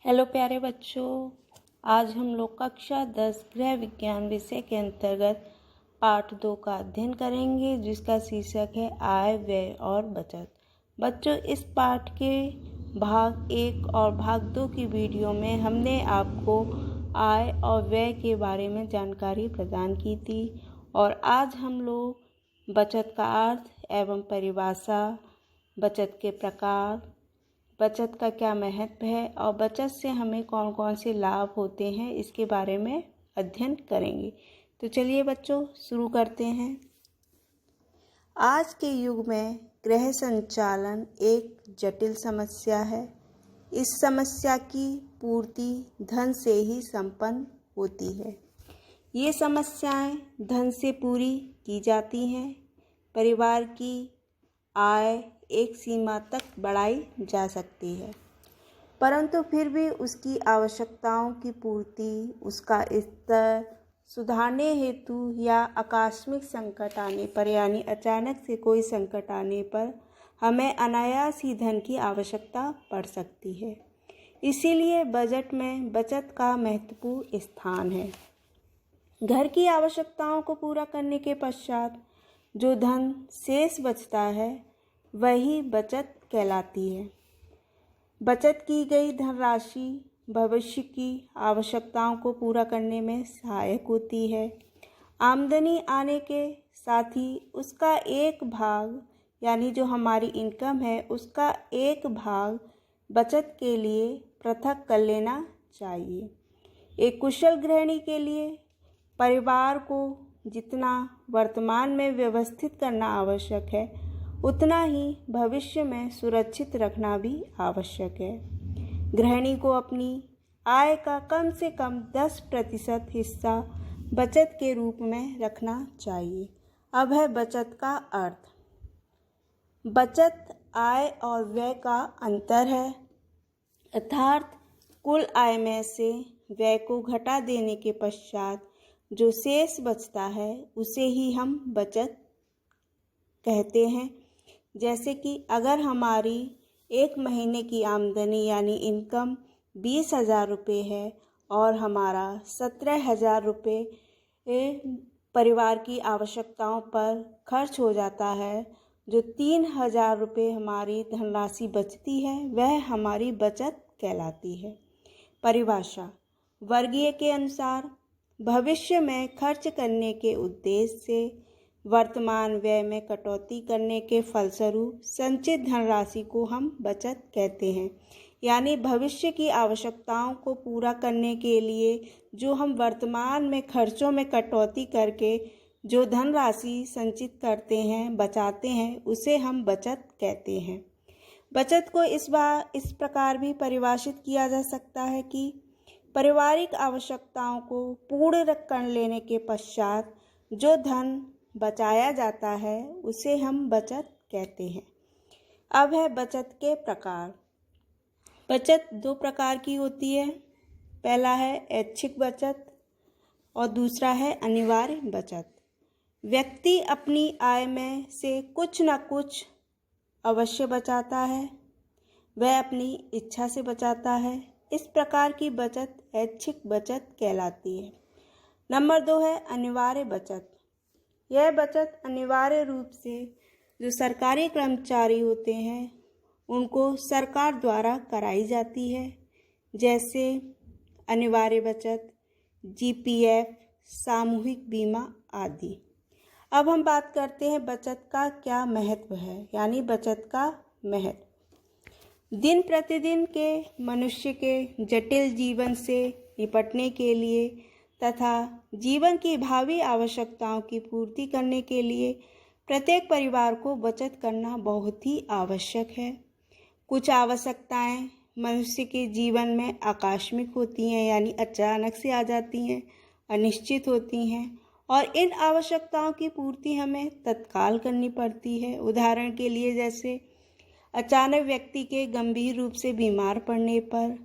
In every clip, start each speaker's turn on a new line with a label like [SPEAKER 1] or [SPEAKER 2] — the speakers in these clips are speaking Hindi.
[SPEAKER 1] हेलो प्यारे बच्चों, आज हम लोग कक्षा 10 गृह विज्ञान विषय के अंतर्गत पाठ 2 का अध्ययन करेंगे, जिसका शीर्षक है आय, व्यय और बचत। बच्चों, इस पाठ के भाग 1 और भाग 2 की वीडियो में हमने आपको आय और व्यय के बारे में जानकारी प्रदान की थी और आज हम लोग बचत का अर्थ एवं परिभाषा, बचत के प्रकार, बचत का क्या महत्व है और बचत से हमें कौन कौन से लाभ होते हैं, इसके बारे में अध्ययन करेंगे। तो चलिए बच्चों, शुरू करते हैं। आज के युग में गृह संचालन एक जटिल समस्या है। इस समस्या की पूर्ति धन से ही संपन्न होती है। ये समस्याएं धन से पूरी की जाती हैं। परिवार की आय एक सीमा तक बढ़ाई जा सकती है, परंतु फिर भी उसकी आवश्यकताओं की पूर्ति, उसका स्तर सुधारने हेतु या आकस्मिक संकट आने पर, यानी अचानक से कोई संकट आने पर हमें अनायास ही धन की आवश्यकता पड़ सकती है। इसीलिए बजट में बचत का महत्वपूर्ण स्थान है। घर की आवश्यकताओं को पूरा करने के पश्चात जो धन शेष बचता है वही बचत कहलाती है। बचत की गई धनराशि भविष्य की आवश्यकताओं को पूरा करने में सहायक होती है। आमदनी आने के साथ ही उसका एक भाग, यानी जो हमारी इनकम है, उसका एक भाग बचत के लिए पृथक कर लेना चाहिए। एक कुशल गृहिणी के लिए परिवार को जितना वर्तमान में व्यवस्थित करना आवश्यक है, उतना ही भविष्य में सुरक्षित रखना भी आवश्यक है। गृहिणी को अपनी आय का कम से कम 10% हिस्सा बचत के रूप में रखना चाहिए। अब है बचत का अर्थ। बचत आय और व्यय का अंतर है, अर्थात कुल आय में से व्यय को घटा देने के पश्चात जो शेष बचता है उसे ही हम बचत कहते हैं। जैसे कि अगर हमारी एक महीने की आमदनी यानी इनकम 20,000 रुपये है और हमारा 17,000 रुपये परिवार की आवश्यकताओं पर खर्च हो जाता है, जो 3,000 रुपये हमारी धनराशि बचती है वह हमारी बचत कहलाती है। परिभाषा वर्गीय के अनुसार भविष्य में खर्च करने के उद्देश्य से वर्तमान व्यय में कटौती करने के फलस्वरूप संचित धनराशि को हम बचत कहते हैं। यानी भविष्य की आवश्यकताओं को पूरा करने के लिए जो हम वर्तमान में खर्चों में कटौती करके जो धनराशि संचित करते हैं, बचाते हैं, उसे हम बचत कहते हैं। बचत को इस प्रकार भी परिभाषित किया जा सकता है कि पारिवारिक आवश्यकताओं को पूर्ण कर लेने के पश्चात जो धन बचाया जाता है उसे हम बचत कहते हैं। अब है बचत के प्रकार। बचत 2 प्रकार की होती है। पहला है ऐच्छिक बचत और दूसरा है अनिवार्य बचत। व्यक्ति अपनी आय में से कुछ न कुछ अवश्य बचाता है, वह अपनी इच्छा से बचाता है। इस प्रकार की बचत ऐच्छिक बचत कहलाती है। नंबर 2 है अनिवार्य बचत। यह बचत अनिवार्य रूप से जो सरकारी कर्मचारी होते हैं उनको सरकार द्वारा कराई जाती है, जैसे अनिवार्य बचत, जीपीएफ, सामूहिक बीमा आदि। अब हम बात करते हैं बचत का क्या महत्व है, यानी बचत का महत्व। दिन प्रतिदिन के मनुष्य के जटिल जीवन से निपटने के लिए तथा जीवन की भावी आवश्यकताओं की पूर्ति करने के लिए प्रत्येक परिवार को बचत करना बहुत ही आवश्यक है। कुछ आवश्यकताएं मनुष्य के जीवन में आकस्मिक होती हैं, यानी अचानक से आ जाती हैं, अनिश्चित होती हैं और इन आवश्यकताओं की पूर्ति हमें तत्काल करनी पड़ती है। उदाहरण के लिए जैसे अचानक व्यक्ति के गंभीर रूप से बीमार पड़ने पर,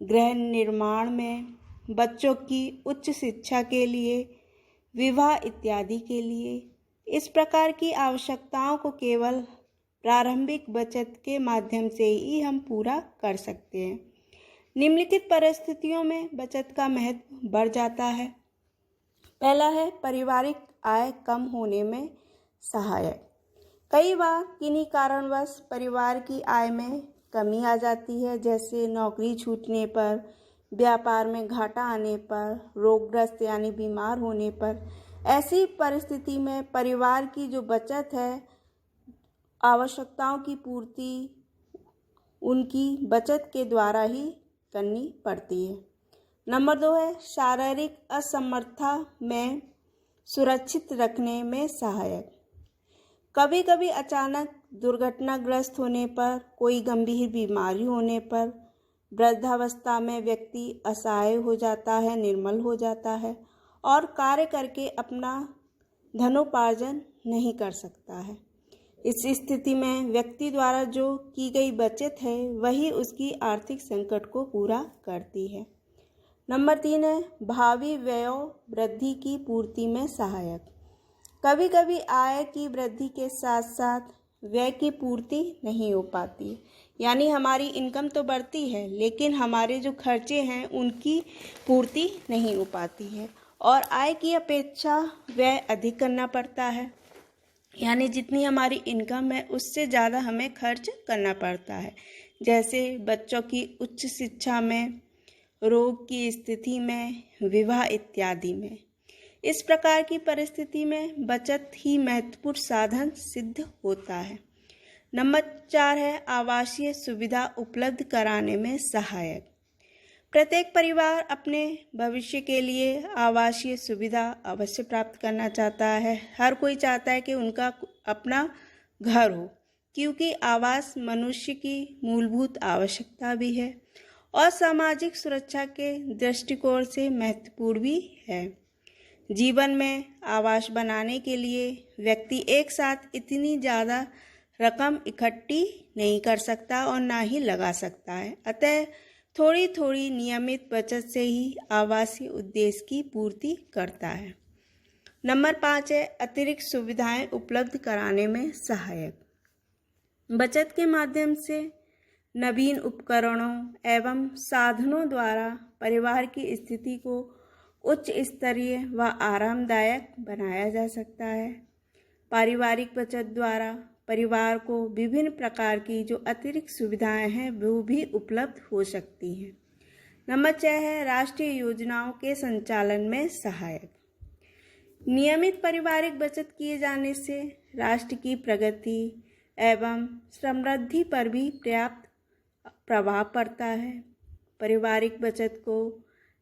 [SPEAKER 1] गृह निर्माण में, बच्चों की उच्च शिक्षा के लिए, विवाह इत्यादि के लिए। इस प्रकार की आवश्यकताओं को केवल प्रारंभिक बचत के माध्यम से ही हम पूरा कर सकते हैं। निम्नलिखित परिस्थितियों में बचत का महत्व बढ़ जाता है। पहला है पारिवारिक आय कम होने में सहायक। कई बार किन्हीं कारणवश परिवार की आय में कमी आ जाती है, जैसे नौकरी छूटने पर, व्यापार में घाटा आने पर, रोगग्रस्त यानी बीमार होने पर। ऐसी परिस्थिति में परिवार की जो बचत है, आवश्यकताओं की पूर्ति उनकी बचत के द्वारा ही करनी पड़ती है। नंबर 2 है शारीरिक असमर्थता में सुरक्षित रखने में सहायक। कभी कभी अचानक दुर्घटनाग्रस्त होने पर, कोई गंभीर बीमारी होने पर वृद्धावस्था में व्यक्ति असहाय हो जाता है, निर्बल हो जाता है और कार्य करके अपना धनोपार्जन नहीं कर सकता है। इस स्थिति में व्यक्ति द्वारा जो की गई बचत है वही उसकी आर्थिक संकट को पूरा करती है। नंबर 3 है भावी व्ययों वृद्धि की पूर्ति में सहायक। कभी कभी आय की वृद्धि के साथ साथ व्यय की पूर्ति नहीं हो पाती, यानी हमारी इनकम तो बढ़ती है लेकिन हमारे जो खर्चे हैं उनकी पूर्ति नहीं हो पाती है और आय की अपेक्षा व्यय अधिक करना पड़ता है, यानी जितनी हमारी इनकम है उससे ज़्यादा हमें खर्च करना पड़ता है। जैसे बच्चों की उच्च शिक्षा में, रोग की स्थिति में, विवाह इत्यादि में। इस प्रकार की परिस्थिति में बचत ही महत्वपूर्ण साधन सिद्ध होता है। नंबर 4 है आवासीय सुविधा उपलब्ध कराने में सहायक। प्रत्येक परिवार अपने भविष्य के लिए आवासीय सुविधा अवश्य प्राप्त करना चाहता है। हर कोई चाहता है कि उनका अपना घर हो, क्योंकि आवास मनुष्य की मूलभूत आवश्यकता भी है और सामाजिक सुरक्षा के दृष्टिकोण से महत्वपूर्ण भी है। जीवन में आवास बनाने के लिए व्यक्ति एक साथ इतनी ज़्यादा रकम इकट्ठी नहीं कर सकता और ना ही लगा सकता है, अतः थोड़ी थोड़ी नियमित बचत से ही आवासीय उद्देश्य की पूर्ति करता है। नंबर 5 है अतिरिक्त सुविधाएं उपलब्ध कराने में सहायक। बचत के माध्यम से नवीन उपकरणों एवं साधनों द्वारा परिवार की स्थिति को उच्च स्तरीय व आरामदायक बनाया जा सकता है। पारिवारिक बचत द्वारा परिवार को विभिन्न प्रकार की जो अतिरिक्त सुविधाएं हैं वो भी उपलब्ध हो सकती हैं। नंबर 6 है राष्ट्रीय योजनाओं के संचालन में सहायक। नियमित पारिवारिक बचत किए जाने से राष्ट्र की प्रगति एवं समृद्धि पर भी पर्याप्त प्रभाव पड़ता है। पारिवारिक बचत को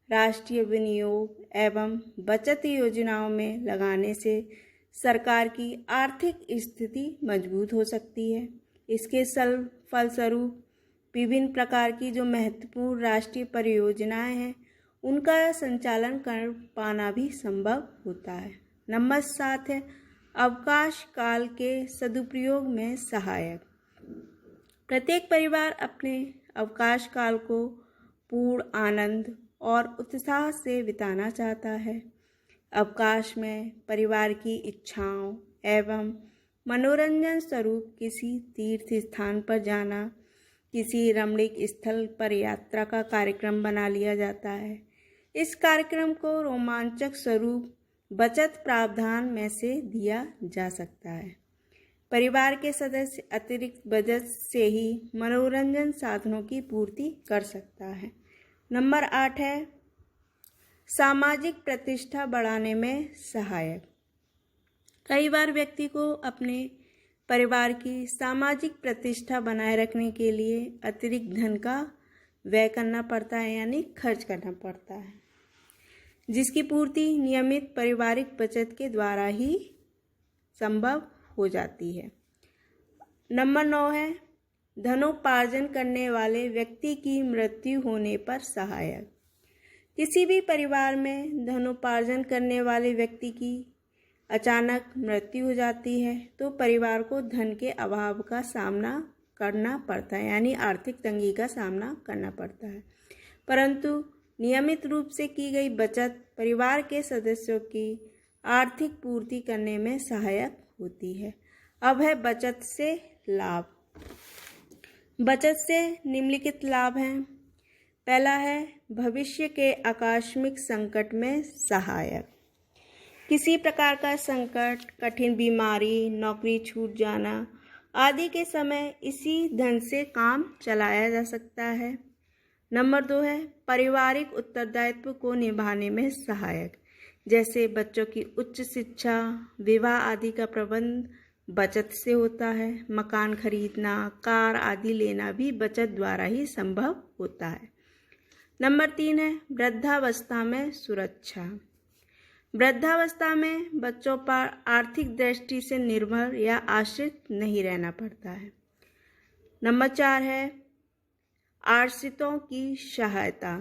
[SPEAKER 1] राष्ट्रीय विनियोग एवं बचत योजनाओं में लगाने से सरकार की आर्थिक स्थिति मजबूत हो सकती है। इसके फलस्वरूप विभिन्न प्रकार की जो महत्वपूर्ण राष्ट्रीय परियोजनाएं हैं उनका संचालन कर पाना भी संभव होता है। नंबर 7 है अवकाश काल के सदुपयोग में सहायक। प्रत्येक परिवार अपने अवकाश काल को पूर्ण आनंद और उत्साह से बिताना चाहता है। अवकाश में परिवार की इच्छाओं एवं मनोरंजन स्वरूप किसी तीर्थ स्थान पर जाना, किसी रमणीक स्थल पर यात्रा का कार्यक्रम बना लिया जाता है। इस कार्यक्रम को रोमांचक स्वरूप बचत प्रावधान में से दिया जा सकता है। परिवार के सदस्य अतिरिक्त बचत से ही मनोरंजन साधनों की पूर्ति कर सकता है। नंबर 8 है सामाजिक प्रतिष्ठा बढ़ाने में सहायक। कई बार व्यक्ति को अपने परिवार की सामाजिक प्रतिष्ठा बनाए रखने के लिए अतिरिक्त धन का व्यय करना पड़ता है, यानी खर्च करना पड़ता है, जिसकी पूर्ति नियमित पारिवारिक बचत के द्वारा ही संभव हो जाती है। नंबर 9 है धनोपार्जन करने वाले व्यक्ति की मृत्यु होने पर सहायक। किसी भी परिवार में धनोपार्जन करने वाले व्यक्ति की अचानक मृत्यु हो जाती है तो परिवार को धन के अभाव का सामना करना पड़ता है, यानी आर्थिक तंगी का सामना करना पड़ता है। परंतु नियमित रूप से की गई बचत परिवार के सदस्यों की आर्थिक पूर्ति करने में सहायक होती है। अब है बचत से लाभ। बचत से निम्नलिखित लाभ हैं। पहला है भविष्य के आकस्मिक संकट में सहायक। किसी प्रकार का संकट, कठिन बीमारी, नौकरी छूट जाना आदि के समय इसी धन से काम चलाया जा सकता है। नंबर 2 है पारिवारिक उत्तरदायित्व को निभाने में सहायक, जैसे बच्चों की उच्च शिक्षा, विवाह आदि का प्रबंध बचत से होता है। मकान खरीदना, कार आदि लेना भी बचत द्वारा ही संभव होता है। नंबर 3 है वृद्धावस्था में सुरक्षा। वृद्धावस्था में बच्चों पर आर्थिक दृष्टि से निर्भर या आश्रित नहीं रहना पड़ता है। नंबर 4 है आश्रितों की सहायता।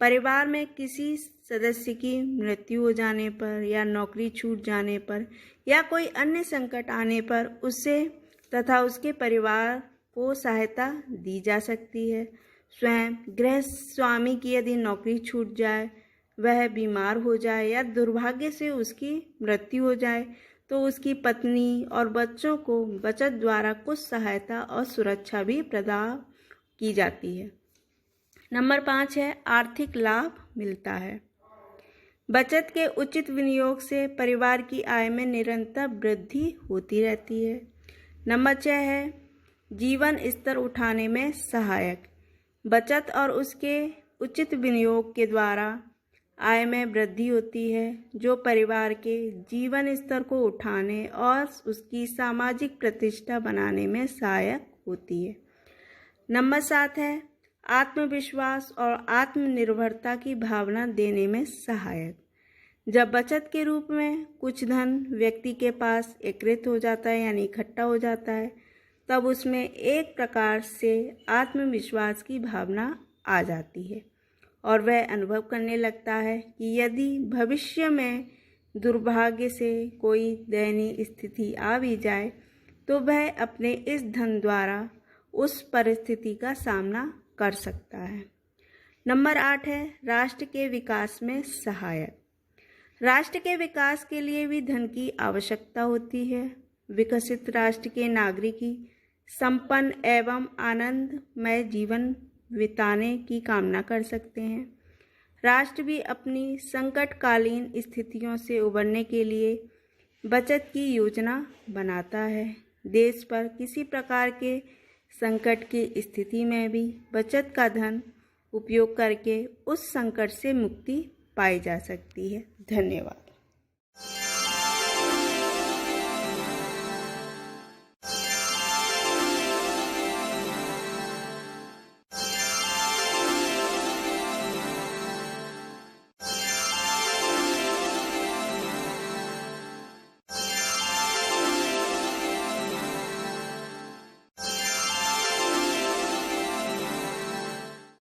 [SPEAKER 1] परिवार में किसी सदस्य की मृत्यु हो जाने पर या नौकरी छूट जाने पर या कोई अन्य संकट आने पर उसे तथा उसके परिवार को सहायता दी जा सकती है। स्वयं गृह स्वामी की यदि नौकरी छूट जाए, वह बीमार हो जाए या दुर्भाग्य से उसकी मृत्यु हो जाए तो उसकी पत्नी और बच्चों को बचत द्वारा कुछ सहायता और सुरक्षा भी प्रदान की जाती है। नंबर 5 है आर्थिक लाभ मिलता है। बचत के उचित विनियोग से परिवार की आय में निरंतर वृद्धि होती रहती है। नंबर 6 है जीवन स्तर उठाने में सहायक। बचत और उसके उचित विनियोग के द्वारा आय में वृद्धि होती है, जो परिवार के जीवन स्तर को उठाने और उसकी सामाजिक प्रतिष्ठा बनाने में सहायक होती है। नंबर 7 है आत्मविश्वास और आत्मनिर्भरता की भावना देने में सहायक। जब बचत के रूप में कुछ धन व्यक्ति के पास एकत्रित हो जाता है यानी इकट्ठा हो जाता है, तब उसमें एक प्रकार से आत्मविश्वास की भावना आ जाती है और वह अनुभव करने लगता है कि यदि भविष्य में दुर्भाग्य से कोई दयनीय स्थिति आ भी जाए तो वह अपने इस धन द्वारा उस परिस्थिति का सामना कर सकता है। नंबर 8 है राष्ट्र के विकास में सहायक। राष्ट्र के विकास के लिए भी धन की आवश्यकता होती है। विकसित राष्ट्र के नागरिक ही संपन्न एवं आनंदमय जीवन बिताने की कामना कर सकते हैं। राष्ट्र भी अपनी संकटकालीन स्थितियों से उबरने के लिए बचत की योजना बनाता है। देश पर किसी प्रकार के संकट की स्थिति में भी बचत का धन उपयोग करके उस संकट से मुक्ति पाई जा सकती है। धन्यवाद।